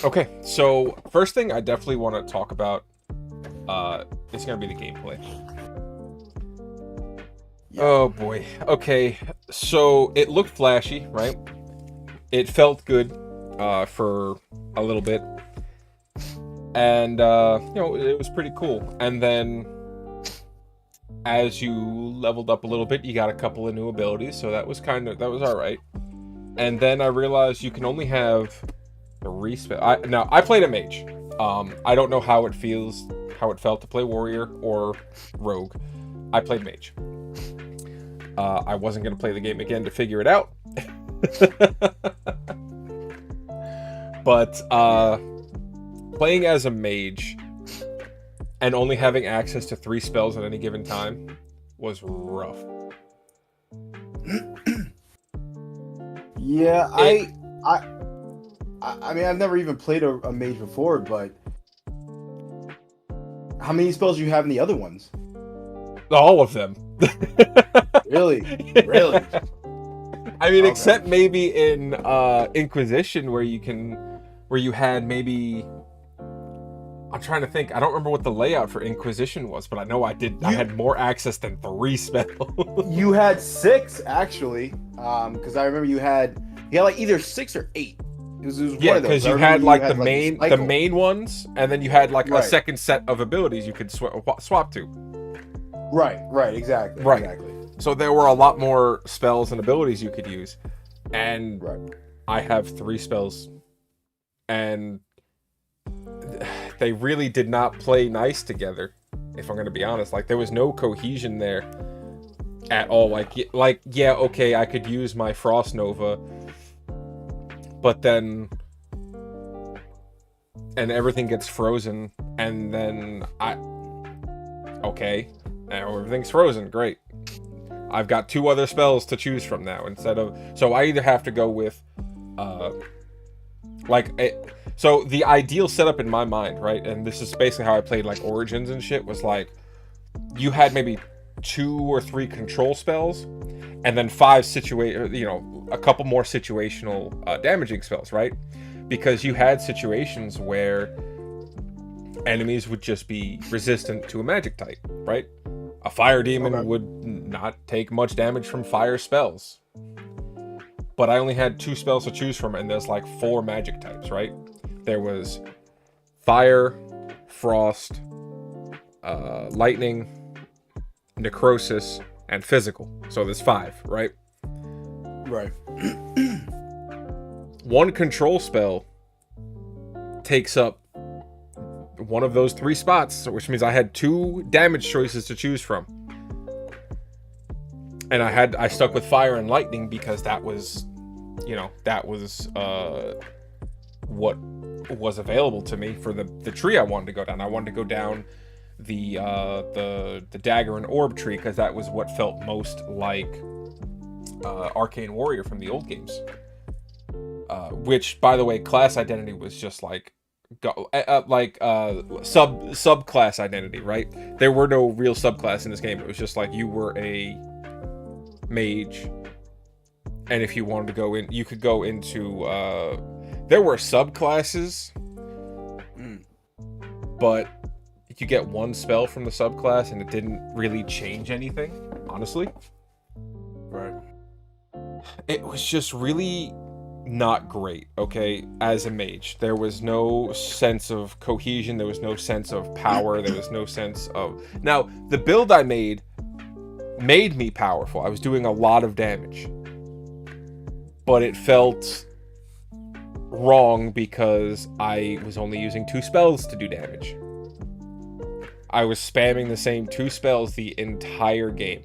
Okay, so first thing I definitely want to talk about is going to be the gameplay. Yeah. Oh boy. Okay, so it looked flashy, right? It felt good for a little bit, and it was pretty cool. And then as you leveled up a little bit, you got a couple of new abilities, so that was all right. And then I realized you can only have three spell. Now I played a mage. I don't know how it felt to play warrior or rogue. I played mage. I wasn't gonna play the game again to figure it out. But Yeah. playing as a mage and only having access to three spells at any given time was rough. Yeah. It I mean, I've never even played a mage before, but how many spells do you have in the other ones? all of them. Really? Really? I mean, Okay. except maybe in Inquisition, where you had maybe. I'm trying to think. I don't remember what the layout for Inquisition was, but I know I did. I You had more access than three spells. you had six actually, because I remember you had like either six or eight. It was one Yeah, of those. because I you remember had you like had like a the cycle. main ones, and then you had like a Right. second set of abilities you could swap to. Right. Right. Exactly. Right. Exactly. So there were a lot more spells and abilities you could use, and Right. I have three spells, and they really did not play nice together. If I'm gonna be honest, like there was no cohesion there at all. Like yeah, okay, I could use my Frost Nova, but then and everything gets frozen, and then okay, now everything's frozen. Great. I've got two other spells to choose from now instead of so I either have to go with uh like it, so the ideal setup in my mind, right? And this is basically how I played like Origins and shit was like you had maybe two or three control spells and then a couple more situational damaging spells, right? Because you had situations where enemies would just be resistant to a magic type, right? A fire demon Okay. would not take much damage from fire spells. But I only had two spells to choose from, and there's like four magic types, right? There was fire, frost, lightning, necrosis, and physical. So there's five, right? Right. One control spell takes up one of those three spots, which means I had two damage choices to choose from. And I stuck with fire and lightning because that was what was available to me for the tree I wanted to go down. I wanted to go down the dagger and orb tree because that was what felt most like Arcane Warrior from the old games. Which, by the way, class identity was just like subclass identity, right? There were no real subclass in this game. It was just like you were a mage, and if you wanted to go in, you could go into. There were subclasses, but you get one spell from the subclass, and it didn't really change anything. Honestly, Right. it was just really not great. Okay, as a mage, there was no sense of cohesion. There was no sense of power. There was no sense of. Now, the build I made me powerful. I was doing a lot of damage, but it felt wrong because I was only using two spells to do damage. I was spamming the same two spells the entire game.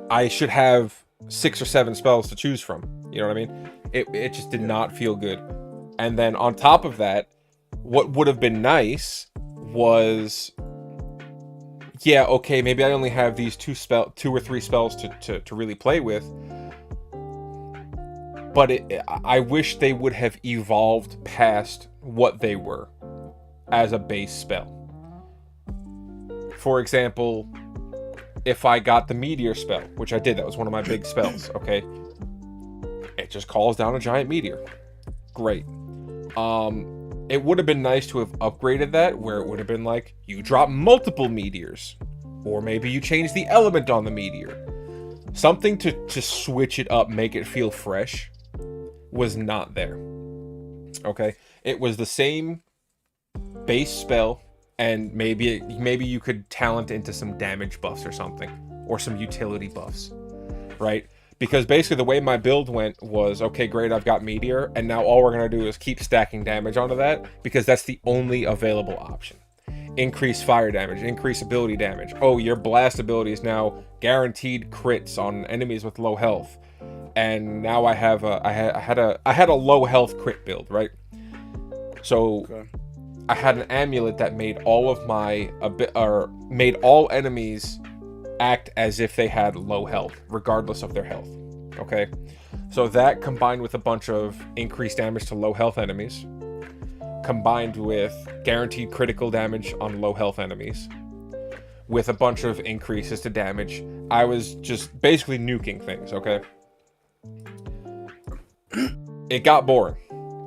I should have 6 or 7 spells to choose from. You know what I mean? It just did not feel good. And then on top of that, what would have been nice was, yeah, okay, maybe I only have these two or three spells to really play with. But I wish they would have evolved past what they were as a base spell. For example, if I got the meteor spell, which I did, that was one of my big spells, okay? It just calls down a giant meteor. Great. It would have been nice to have upgraded that, where it would have been like, you drop multiple meteors. Or maybe you change the element on the meteor. Something to switch it up, make it feel fresh, was not there. Okay? It was the same base spell, and maybe you could talent into some damage buffs or something. Or some utility buffs. Right? Because basically the way my build went was, okay, great, I've got Meteor, and now all we're going to do is keep stacking damage onto that, because that's the only available option. Increase fire damage, increase ability damage. Oh, your blast ability is now guaranteed crits on enemies with low health. And now I had a low health crit build, right? So okay. I had an amulet that made all of my made all enemies act as if they had low health, regardless of their health. Okay, so that combined with a bunch of increased damage to low health enemies, combined with guaranteed critical damage on low health enemies, with a bunch of increases to damage, I was just basically nuking things. Okay, it got boring.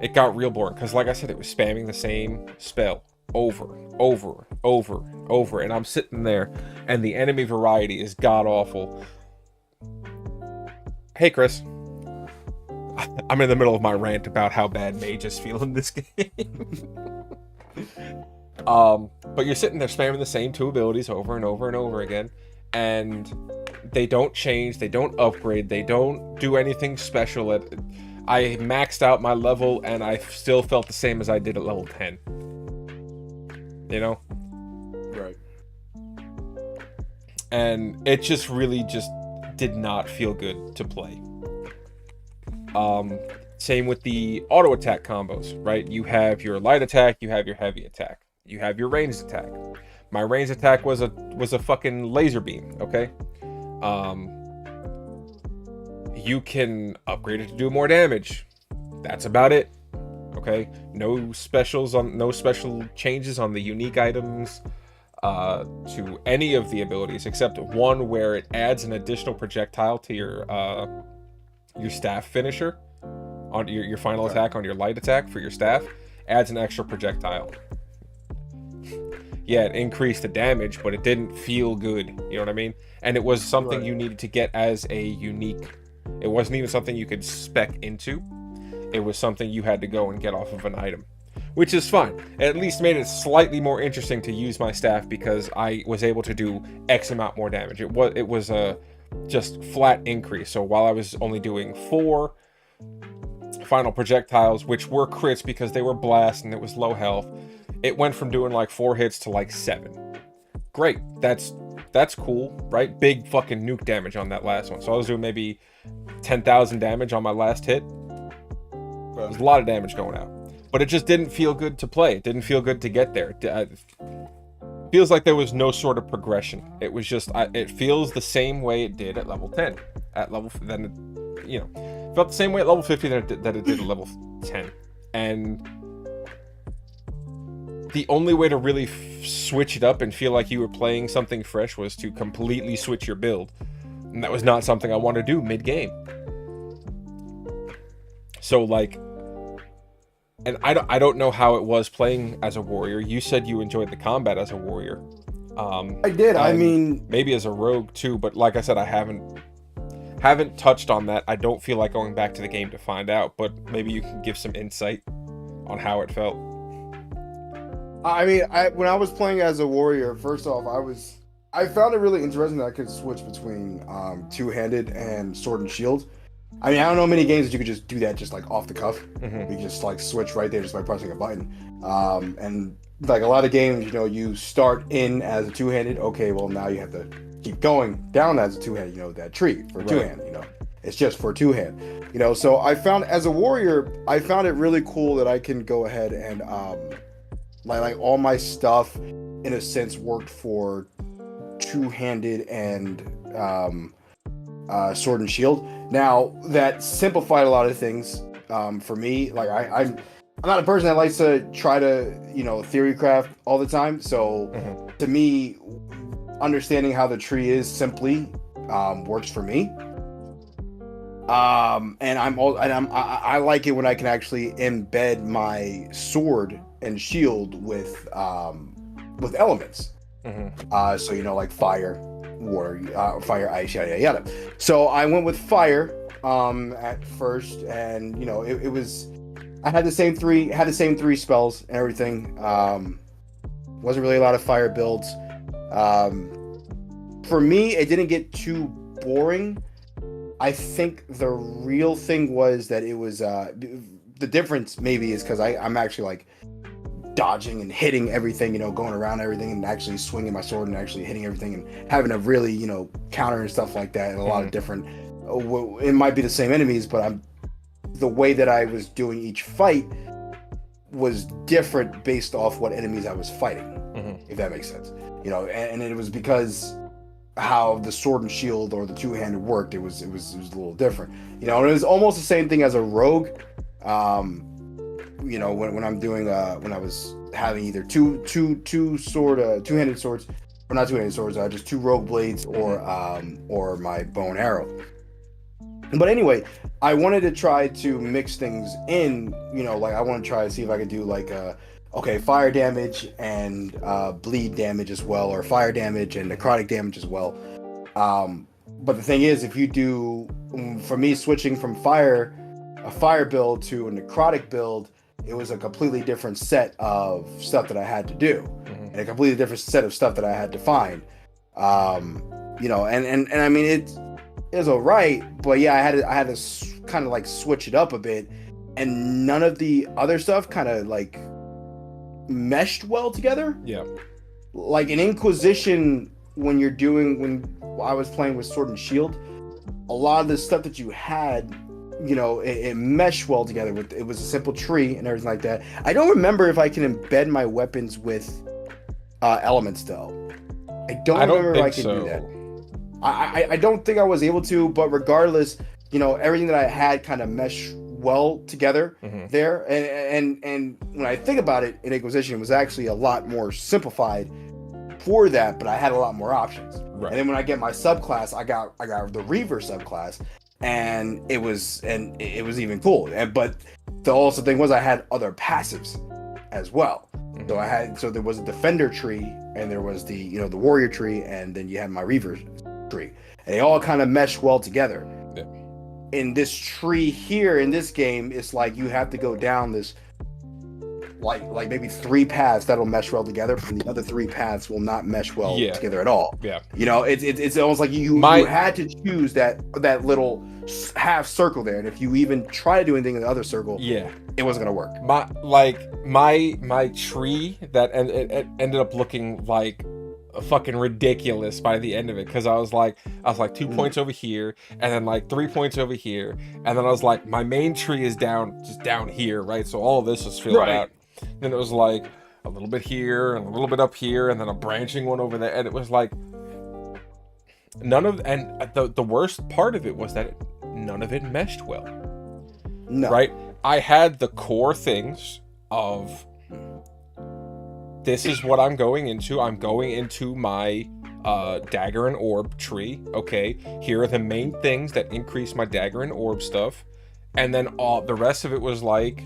It got real boring because, like I said, it was spamming the same spell over, and I'm sitting there, and the enemy variety is god-awful. Hey, Chris. I'm in the middle of my rant about how bad mages feel in this game. But you're sitting there spamming the same two abilities over and over and over again, and they don't change, they don't upgrade, they don't do anything special. I maxed out my level, and I still felt the same as I did at level 10. You know? Right. And it just really just did not feel good to play. Same with the auto attack combos, right? You have your light attack, you have your heavy attack, you have your ranged attack. My ranged attack was a fucking laser beam, okay? You can upgrade it to do more damage. That's about it. Okay, no special changes on the unique items to any of the abilities, except one where it adds an additional projectile to your staff finisher on your final attack on your light attack for your staff. Adds an extra projectile. Yeah, it increased the damage, but it didn't feel good. You know what I mean? And it was something you needed to get as a unique. It wasn't even something you could spec into. It was something you had to go and get off of an item, which is fine. It at least made it slightly more interesting to use my staff because I was able to do X amount more damage. It was a just flat increase. So while I was only doing 4 final projectiles, which were crits because they were blast and it was low health, it went from doing like 4 hits to like 7. Great. That's cool, right? Big fucking nuke damage on that last one. So I was doing maybe 10,000 damage on my last hit. There's a lot of damage going out, but it just didn't feel good to play. It didn't feel good to get there. Feels like there was no sort of progression. It was just, it feels the same way it did at level 10. At level, then it felt the same way at level 50 that it did at level 10. And the only way to really switch it up and feel like you were playing something fresh was to completely switch your build. And that was not something I wanted to do mid-game. So, like, and I don't know how it was playing as a warrior. You said you enjoyed the combat as a warrior. I did. I mean, maybe as a rogue too, but like I said, I haven't touched on that. I don't feel like going back to the game to find out, but maybe you can give some insight on how it felt. I mean, when I was playing as a warrior, first off, I found it really interesting that I could switch between two-handed and sword and shield. I mean, I don't know many games that you could just do that just like off the cuff. Mm-hmm. You just like switch right there just by pressing a button. And like a lot of games, you start in as a two-handed. Okay, well now you have to keep going down as a two-handed. That tree for two-hand. It's just for two-hand. So I found as a warrior, I found it really cool that I can go ahead and like all my stuff in a sense worked for two-handed and sword and shield. Now that simplified a lot of things for me. Like I'm not a person that likes to try to theory craft all the time. So to me, understanding how the tree is simply works for me. And I like it when I can actually embed my sword and shield with elements. So like fire, water, fire, ice, yada yada yada. So I went with fire at first, and it was, I had the same three spells and everything. Wasn't really a lot of fire builds. For me, it didn't get too boring. I think the real thing was that it was the difference maybe is because I'm actually like dodging and hitting everything, going around everything and actually swinging my sword and actually hitting everything and having to really, counter and stuff like that. And a lot of different, it might be the same enemies, but the way that I was doing each fight was different based off what enemies I was fighting, if that makes sense. And it was because how the sword and shield or the two-handed worked. It was a little different. And it was almost the same thing as a rogue. When I'm doing when I was having either two-handed swords, or not two-handed swords, just two rogue blades or my bow and arrow. But anyway, I wanted to try to mix things in, like I want to try to see if I could do like fire damage and bleed damage as well, or fire damage and necrotic damage as well. But the thing is, if you do, for me, switching from a fire build to a necrotic build, it was a completely different set of stuff that I had to do, and a completely different set of stuff that I had to find. And I mean it is alright, but yeah, I had to kind of like switch it up a bit, and none of the other stuff kind of like meshed well together. Yeah. Like in Inquisition, when I was playing with Sword and Shield, a lot of the stuff that you had, it meshed well together. It was a simple tree and everything like that. I don't remember if I can embed my weapons with elements though. I don't remember if I can do that. I don't think I was able to, but regardless, everything that I had kind of meshed well together there. And when I think about it, in Inquisition, it was actually a lot more simplified for that, but I had a lot more options. Right. And then when I get my subclass, I got the Reaver subclass, and it was even cool. But the also thing was I had other passives as well. So there was a defender tree, and there was the the warrior tree, and then you had my Reaver tree, and they all kind of meshed well together. Yeah. In this tree here in this game, it's like you have to go down this like maybe 3 paths that'll mesh well together, and the other 3 paths will not mesh well together at all. Yeah. It's almost like you had to choose that little half circle there, and if you even try to do anything in the other circle, it wasn't gonna work. My tree that it ended up looking like fucking ridiculous by the end of it, because I was like 2 points over here, and then like 3 points over here, and then I was like, my main tree is down here, right? So all of this was filled out. Then it was like a little bit here and a little bit up here, and then a branching one over there, and it was like the worst part of it was that none of it meshed well. No. Right? I had the core things of, this is what I'm going into. I'm going into my dagger and orb tree. Okay, here are the main things that increase my dagger and orb stuff, and then all the rest of it was like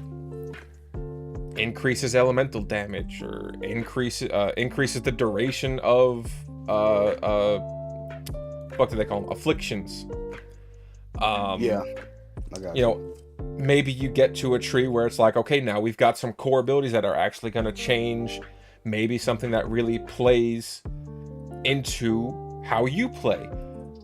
increases elemental damage, or increases the duration of what do they call them? Afflictions. Maybe you get to a tree where it's like, okay, now we've got some core abilities that are actually going to change. Maybe something that really plays into how you play,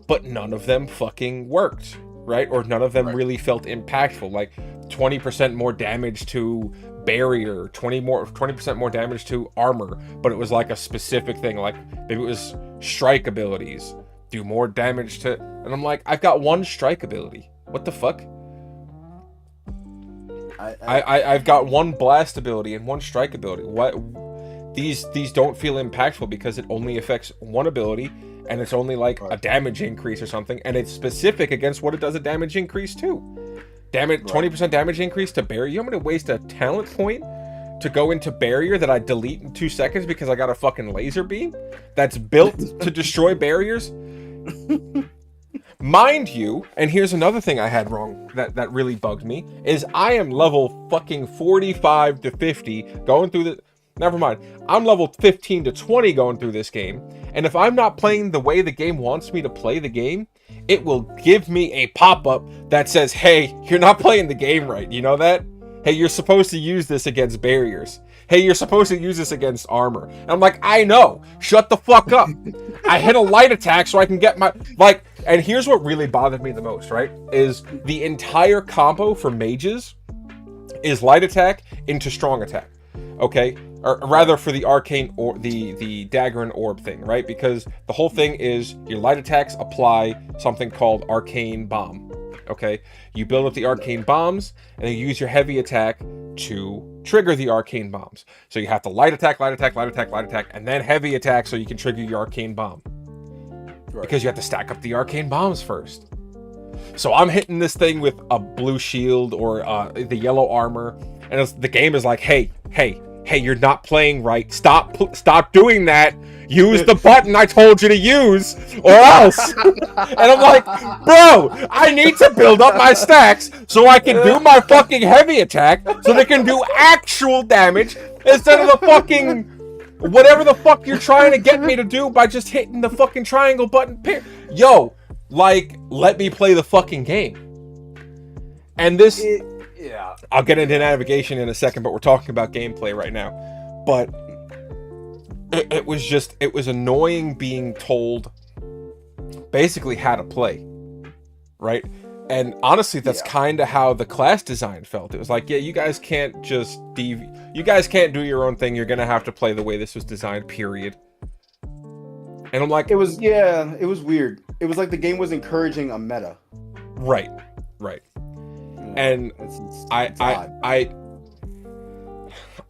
but none of them fucking worked, right? Or none of them really felt impactful. Like 20% more damage to barrier, 20% more damage to armor, but it was like a specific thing. Like maybe it was strike abilities do more damage to, and I'm like, I've got one strike ability. What the fuck? I've got one blast ability and one strike ability. What? These don't feel impactful because it only affects one ability, and it's only like a damage increase or something, and it's specific against what it does a damage increase to. Damn it, 20% damage increase to barrier. You want me to waste a talent point to go into barrier that I delete in 2 seconds because I got a fucking laser beam that's built to destroy barriers? Mind you, and here's another thing I had wrong that really bugged me, is I am level fucking 45 to 50 going through the... Never mind. I'm level 15 to 20 going through this game, and if I'm not playing the way the game wants me to play the game, it will give me a pop-up that says, hey, you're not playing the game right. You know that? Hey, you're supposed to use this against barriers. Hey, you're supposed to use this against armor. And I'm like, I know. Shut the fuck up. I hit a light attack so I can get my... Like, and here's what really bothered me the most, right? Is the entire combo for mages is light attack into strong attack. Okay? Or rather for the arcane or the dagger and orb thing, right? Because the whole thing is your light attacks apply something called arcane bomb. Okay? You build up the arcane bombs and you use your heavy attack to trigger the arcane bombs. So you have to light attack, light attack, light attack, light attack, and then heavy attack so you can trigger your arcane bomb. Right. Because you have to stack up the arcane bombs first. So I'm hitting this thing with a blue shield or the yellow armor, and the game is like, hey, you're not playing right. Stop doing that. Use the button I told you to use, or else. And I'm like, bro, I need to build up my stacks so I can do my fucking heavy attack so they can do actual damage instead of the fucking whatever the fuck you're trying to get me to do by just hitting the fucking triangle button. Yo, like, let me play the fucking game. And this... Yeah. I'll get into navigation in a second, but we're talking about gameplay right now. But it was annoying being told basically how to play, right? And honestly, that's kind of how the class design felt. It was like, yeah, you guys can't just you guys can't do your own thing. You're gonna have to play the way this was designed, period. And I'm like, it was weird. It was like the game was encouraging a meta. Right. And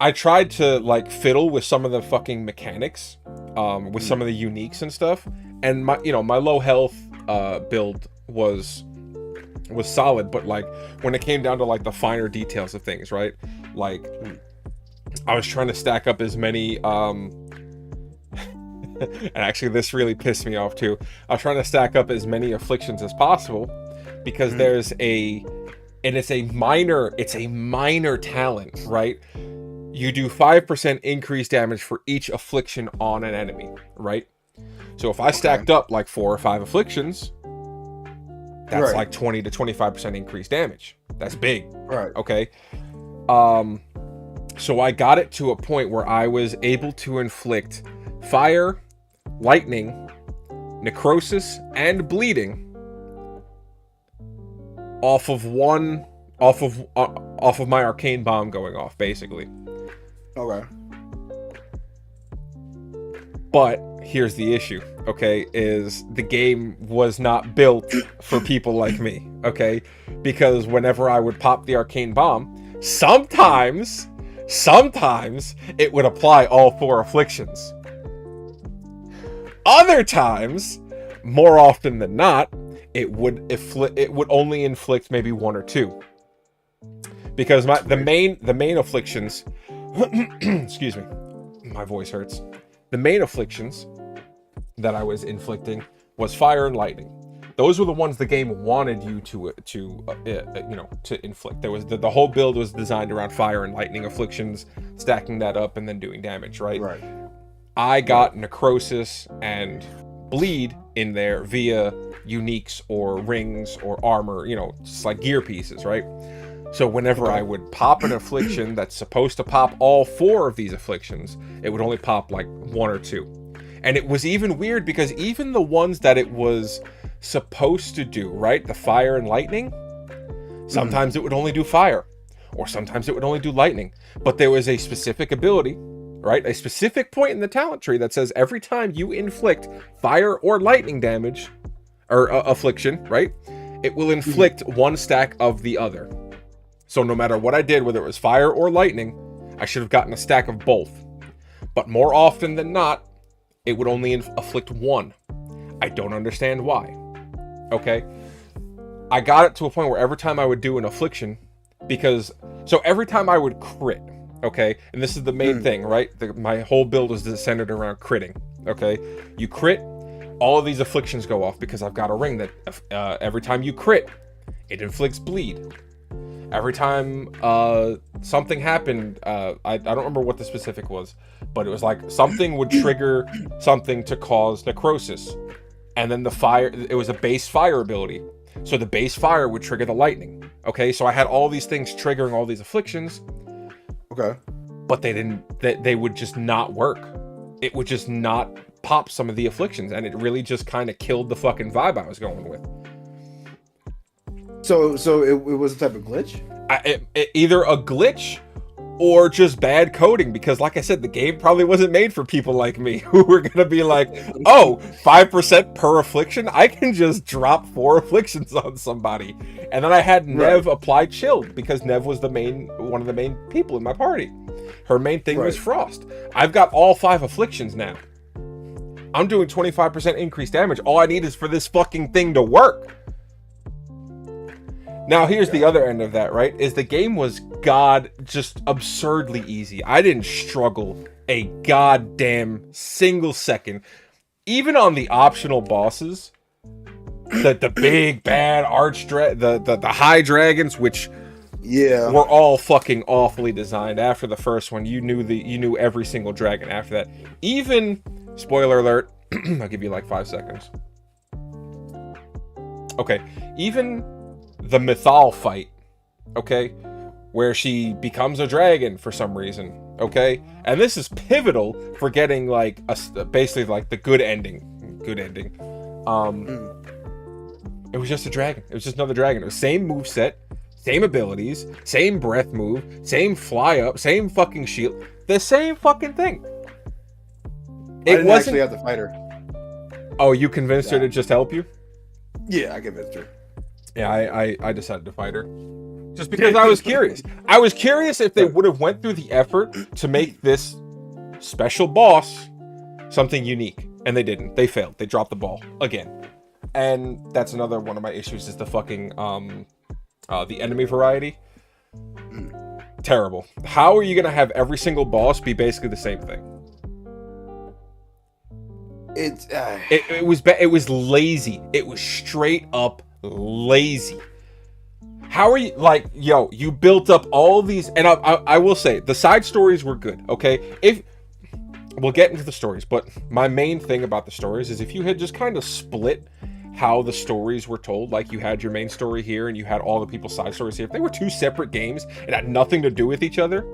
I tried to like fiddle with some of the fucking mechanics, with some of the uniques and stuff, and my low health build was solid, but like when it came down to like the finer details of things, right? Like I was trying to stack up as many and actually this really pissed me off too. I was trying to stack up as many afflictions as possible because it's a minor talent, right? You do 5% increased damage for each affliction on an enemy, right? So if I stacked up like 4 or 5 afflictions, that's like 20 to 25% increased damage. That's big. Right. Okay. So I got it to a point where I was able to inflict fire, lightning, necrosis, and bleeding off of my arcane bomb going off, basically. Okay. But here's the issue, okay, is the game was not built for people like me, okay? Because whenever I would pop the arcane bomb, sometimes it would apply all 4 afflictions. Other times, more often than not, it would only inflict maybe 1 or 2. Because the main afflictions excuse me, my voice hurts. The main afflictions that I was inflicting was fire and lightning. Those were the ones the game wanted you to inflict. There was the whole build was designed around fire and lightning afflictions, stacking that up and then doing damage, right? Right. I got necrosis and bleed in there via uniques or rings or armor, just like gear pieces, right? So whenever I would pop an affliction that's supposed to pop all 4 of these afflictions, it would only pop like 1 or 2. And it was even weird because even the ones that it was supposed to do, right? The fire and lightning, sometimes it would only do fire, or sometimes it would only do lightning. But there was a specific ability, right? A specific point in the talent tree that says every time you inflict fire or lightning damage, or affliction, right? It will inflict 1 stack of the other. So no matter what I did, whether it was fire or lightning, I should have gotten a stack of both. But more often than not, it would only afflict 1. I don't understand why. Okay? I got it to a point where every time I would do an affliction, so every time I would crit, okay? And this is the main thing, right? My whole build is centered around critting, okay? You crit, all of these afflictions go off because I've got a ring that every time you crit, it inflicts bleed. Every time something happened, I don't remember what the specific was, but it was like something would trigger something to cause necrosis. And then the fire, it was a base fire ability. So the base fire would trigger the lightning. Okay, so I had all these things triggering all these afflictions. Okay. But they would just not work. It would just not pop some of the afflictions, and it really just kind of killed the fucking vibe I was going with. So it was a type of glitch? Either a glitch or just bad coding, because like I said, the game probably wasn't made for people like me who were going to be like, oh, 5% per affliction? I can just drop 4 afflictions on somebody. And then I had Nev apply Chilled, because Nev was one of the main people in my party. Her main thing was Frost. I've got all 5 afflictions now. I'm doing 25% increased damage. All I need is for this fucking thing to work. Now, here's the other end of that, right? Is the game was just absurdly easy. I didn't struggle a goddamn single second. Even on the optional bosses, the big bad the high dragons, which were all fucking awfully designed. After the first one, you knew every single dragon after that. Even, spoiler alert, I'll give you like 5 seconds. Okay, even the Mythal fight, okay, where she becomes a dragon for some reason, okay, and this is pivotal for getting like basically like the good ending. It was just a dragon. It was just another dragon. It was same moveset, same abilities, same breath move, same fly up, same fucking shield, the same fucking thing. I didn't actually have to fight her. Oh, you convinced her to just help you? Yeah, I convinced her. Yeah, I decided to fight her. Just because I was curious. I was curious if they would have went through the effort to make this special boss something unique. And they didn't. They failed. They dropped the ball. Again. And that's another one of my issues is the fucking, the enemy variety. Terrible. How are you going to have every single boss be basically the same thing? It was lazy. It was straight up lazy. How are you, like, yo, you built up all these, and I will say the side stories were good, okay? If we'll get into the stories, but my main thing about the stories is if you had just kind of split how the stories were told, like you had your main story here and you had all the people's side stories here, if they were 2 separate games and had nothing to do with each other,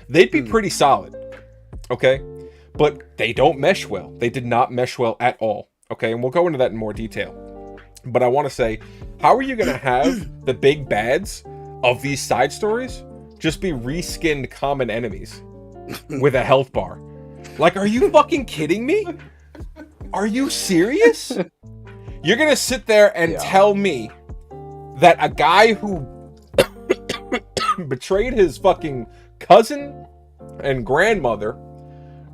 they'd be pretty solid, okay? But they don't mesh well. They did not mesh well at all, okay? And we'll go into that in more detail. But I want to say, how are you going to have the big bads of these side stories just be reskinned common enemies with a health bar? Like, are you fucking kidding me? Are you serious? You're going to sit there and tell me that a guy who betrayed his fucking cousin and grandmother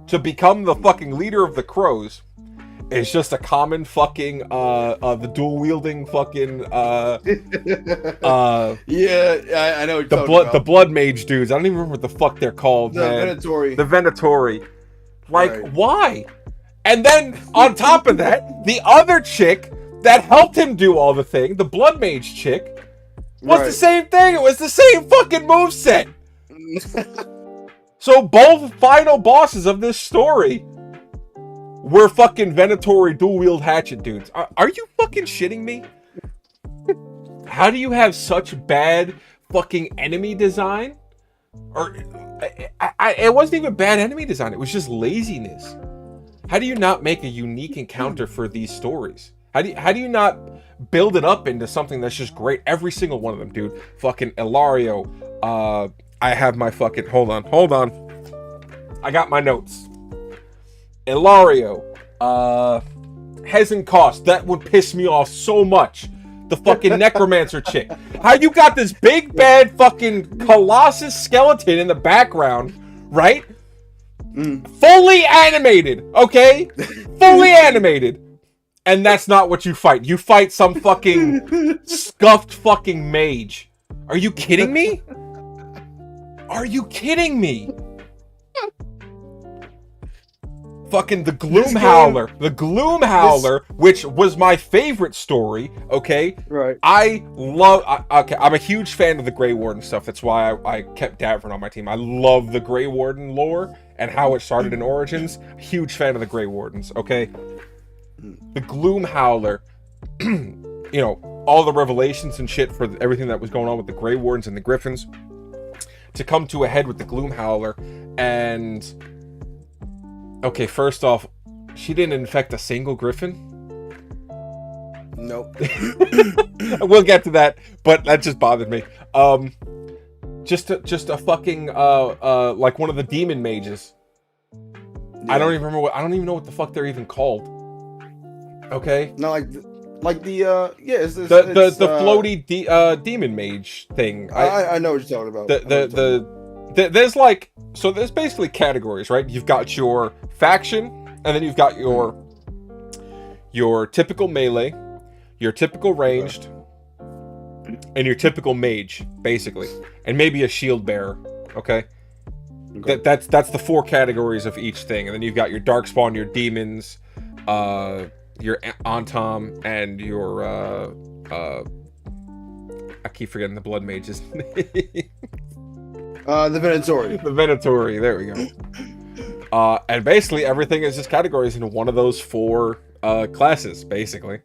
to become the fucking leader of the Crows is just a common fucking the dual wielding fucking I know what you're the blood mage dudes. I don't even remember what the fuck they're called. The Venatori. The Venatori. Like, why? And then on top of that, the other chick that helped him do all the thing, the blood mage chick, was the same thing. It was the same fucking moveset. So both final bosses of this story were fucking Venatori dual-wield hatchet dudes. Are you fucking shitting me? How do you have such bad fucking enemy design? Or it wasn't even bad enemy design. It was just laziness. How do you not make a unique encounter for these stories? How do you not build it up into something that's just great? Every single one of them, dude. Fucking Ilario. I have my fucking... Hold on. I got my notes. Ilario, Hezenkost, that would piss me off so much. The fucking necromancer chick. How you got this big bad fucking colossus skeleton in the background, right? Fully animated, okay? Fully animated. And that's not what you fight. You fight some fucking scuffed fucking mage. Are you kidding me? Are you kidding me? Fucking the Gloom Howler. The Gloom Howler, which was my favorite story, okay? Right. Okay, I'm a huge fan of the Grey Warden stuff. That's why I kept Davern on my team. I love the Grey Warden lore and how it started in Origins. Huge fan of the Grey Wardens, okay? The Gloom Howler, you know, all the revelations and shit for everything that was going on with the Grey Wardens and the Griffins, to come to a head with the Gloom Howler, and... Okay, first off, she didn't infect a single Griffin. Nope. We'll get to that, but that just bothered me. Just a fucking like one of the demon mages. Yeah. I don't even know what the fuck they're even called. Okay. No, like the it's the floaty demon mage thing. I know what you're talking about. There's like, so there's basically categories, right? You've got your faction, and then you've got your typical melee, your typical ranged, and your typical mage, basically, and maybe a shield bearer. Okay, that's the 4 categories of each thing, and then you've got your darkspawn, your demons, your Antom, and your I keep forgetting the blood mage's name. The Venatori. The Venatori, there we go. And basically everything is just categories into one of those 4 classes, basically.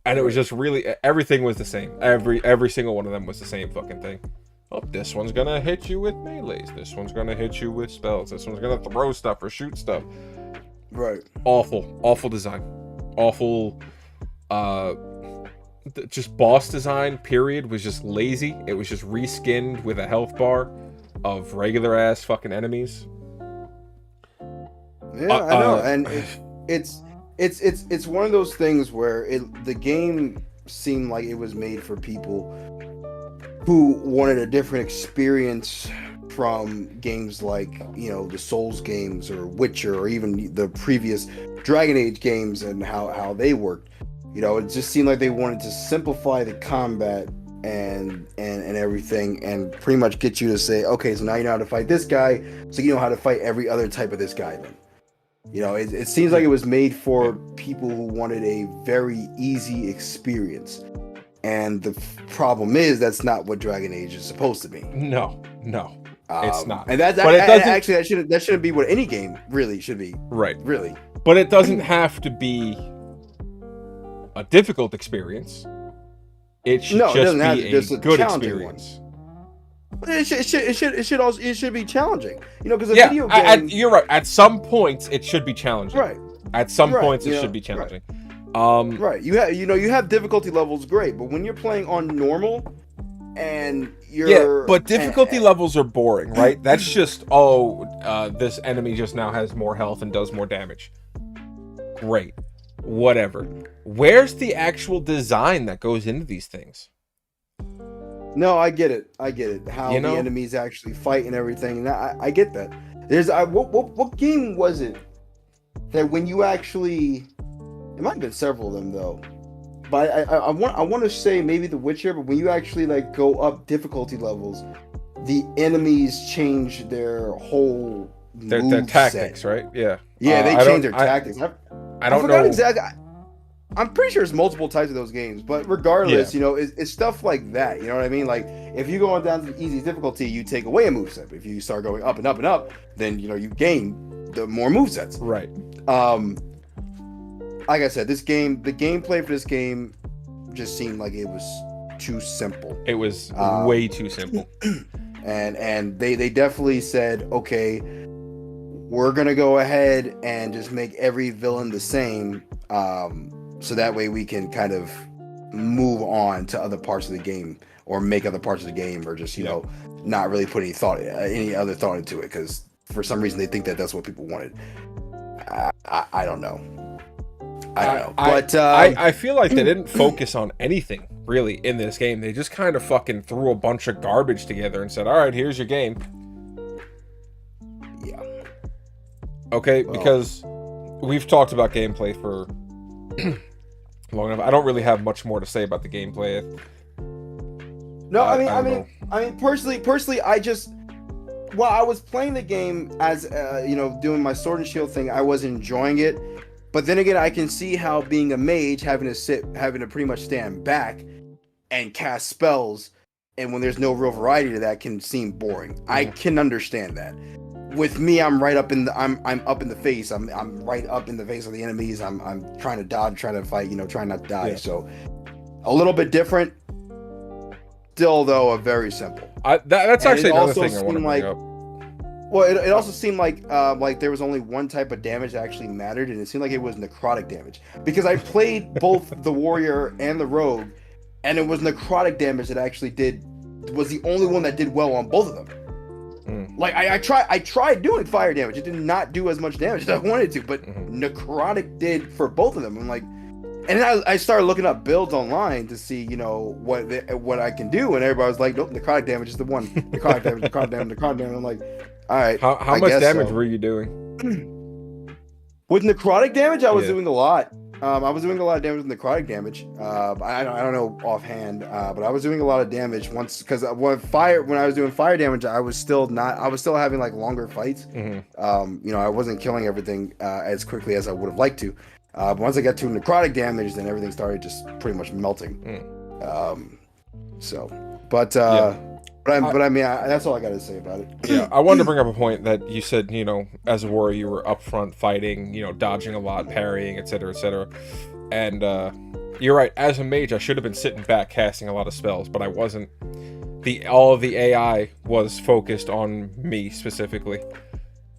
And it was just really, everything was the same. Every single one of them was the same fucking thing. Oh, this one's gonna hit you with melees. This one's gonna hit you with spells. This one's gonna throw stuff or shoot stuff. Right. Awful design. Awful, just boss design, period, was just lazy. It was just reskinned with a health bar of regular ass fucking enemies. Yeah, I know, and it's one of those things where the game seemed like it was made for people who wanted a different experience from games like, you know, the Souls games or Witcher or even the previous Dragon Age games and how they worked. You know, it just seemed like they wanted to simplify the combat and everything, and pretty much get you to say, okay, so now you know how to fight this guy, so you know how to fight every other type of this guy then. You know, it seems like it was made for people who wanted a very easy experience. And the problem is that's not what Dragon Age is supposed to be. No, it's not. And actually that shouldn't be what any game really should be. Right. Really. But it doesn't have to be a difficult experience. It should just be a good experience. It should be challenging. You know, because a video game. You're right. At some points, it should be challenging. Right. At some points, it should be challenging. Right. Right. You have difficulty levels, great, but when you're playing on normal, and but difficulty levels are boring, right? That's just this enemy just now has more health and does more damage. Great. Whatever. Where's the actual design that goes into these things? No, I get it. How the enemies actually fight and everything. And I get that. There's what game was it that when you actually? It might have been several of them though. But I want to say maybe The Witcher. But when you actually like go up difficulty levels, the enemies change their whole their tactics, set. Right? Yeah. Yeah, they change their tactics. I don't know exactly. I'm pretty sure there's multiple types of those games, but regardless, you know, it's stuff like that. You know what I mean? Like if you go down to the easy difficulty, you take away a moveset. If you start going up and up and up, then you know you gain the more movesets. Right. Like I said, the gameplay for this game just seemed like it was too simple. It was way too simple. And they definitely said, okay, we're gonna go ahead and just make every villain the same. So that way we can kind of move on to other parts of the game, or make other parts of the game, or just, you know, not really put any other thought into it, because for some reason they think that that's what people wanted. I don't know. But I feel like they didn't focus on anything really in this game. They just kind of fucking threw a bunch of garbage together and said, all right, here's your game. Yeah. Okay, because we've talked about gameplay for long enough. I don't really have much more to say about the gameplay. No, I mean, personally, I just while I was playing the game as doing my sword and shield thing, I was enjoying it. But then again, I can see how being a mage, having to pretty much stand back and cast spells, and when there's no real variety to that, can seem boring. I can understand that. With me, I'm right up in the I'm up in the face. I'm right up in the face of the enemies. I'm trying to dodge, trying to fight, trying not to die. Yeah. So a little bit different. Still, though, a very simple. That's actually another thing I want to bring up. Well, it also seemed like there was only one type of damage that actually mattered, and it seemed like it was necrotic damage. Because I played both the warrior and the rogue, and it was necrotic damage that actually was the only one that did well on both of them. Like I tried doing fire damage. It did not do as much damage as I wanted to, but necrotic did for both of them. I'm like, and then I started looking up builds online to see, what I can do, and everybody was like, nope, necrotic damage is the one. Necrotic damage, necrotic damage, necrotic damage. I'm like, all right. How much damage were you doing? With necrotic damage, I was doing a lot. I was doing a lot of damage with necrotic damage. I don't know offhand, but I was doing a lot of damage once because when I was doing fire damage, I was still having like longer fights. I wasn't killing everything as quickly as I would have liked to. But once I got to necrotic damage, then everything started just pretty much melting. But I mean, that's all I got to say about it. Yeah, I wanted to bring up a point that you said, as a warrior, you were up front fighting, dodging a lot, parrying, etc., etc. And you're right. As a mage, I should have been sitting back casting a lot of spells, but I wasn't. All of the AI was focused on me specifically.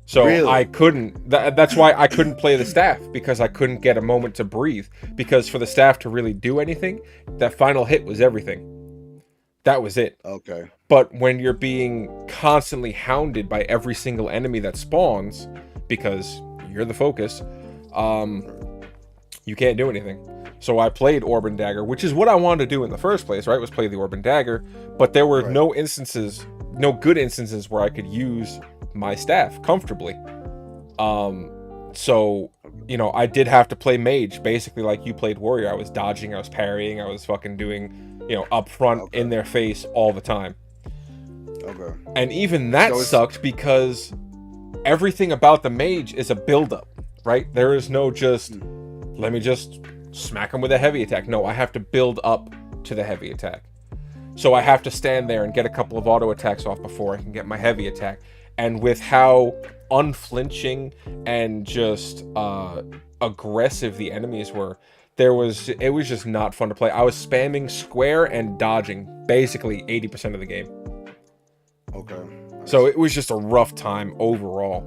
So really? I couldn't. That's why I couldn't play the staff, because I couldn't get a moment to breathe. Because for the staff to really do anything, that final hit was everything. That was it. Okay. But when you're being constantly hounded by every single enemy that spawns, because you're the focus, you can't do anything. So I played Orb and Dagger, which is what I wanted to do in the first place, right? Was play the Orb and Dagger. But there were no good instances where I could use my staff comfortably. So, I did have to play mage, basically like you played warrior. I was dodging, I was parrying, I was fucking doing, up front in their face all the time. Okay. And even that sucked because everything about the mage is a build-up, right? There is no just, let me just smack him with a heavy attack. No, I have to build up to the heavy attack. So I have to stand there and get a couple of auto attacks off before I can get my heavy attack. And with how unflinching and just aggressive the enemies were, it was just not fun to play. I was spamming square and dodging basically 80% of the game. Okay. So it was just a rough time overall.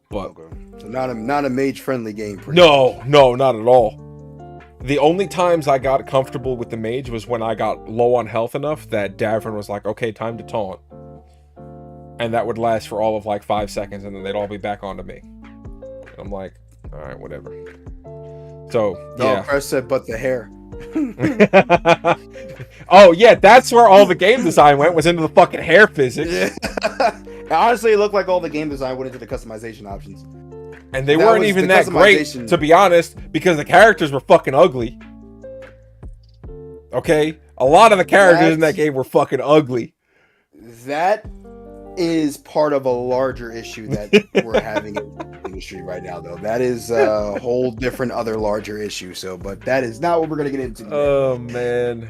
But so not a mage-friendly game. No, not at all. The only times I got comfortable with the mage was when I got low on health enough that Davrin was like, okay, time to taunt. And that would last for all of like 5 seconds, and then they'd all be back onto me. And I'm like, all right, whatever. So, yeah. Chris said, but the hair. Oh, yeah, that's where all the game design went, was into the fucking hair physics. Yeah. Honestly, it looked like all the game design went into the customization options. And they weren't even that great, to be honest, because the characters were fucking ugly. Okay? A lot of the characters in that game were fucking ugly. That is part of a larger issue that we're having in the industry right now, though. That is a whole different other larger issue. But that is not what we're going to get into today. Oh, man.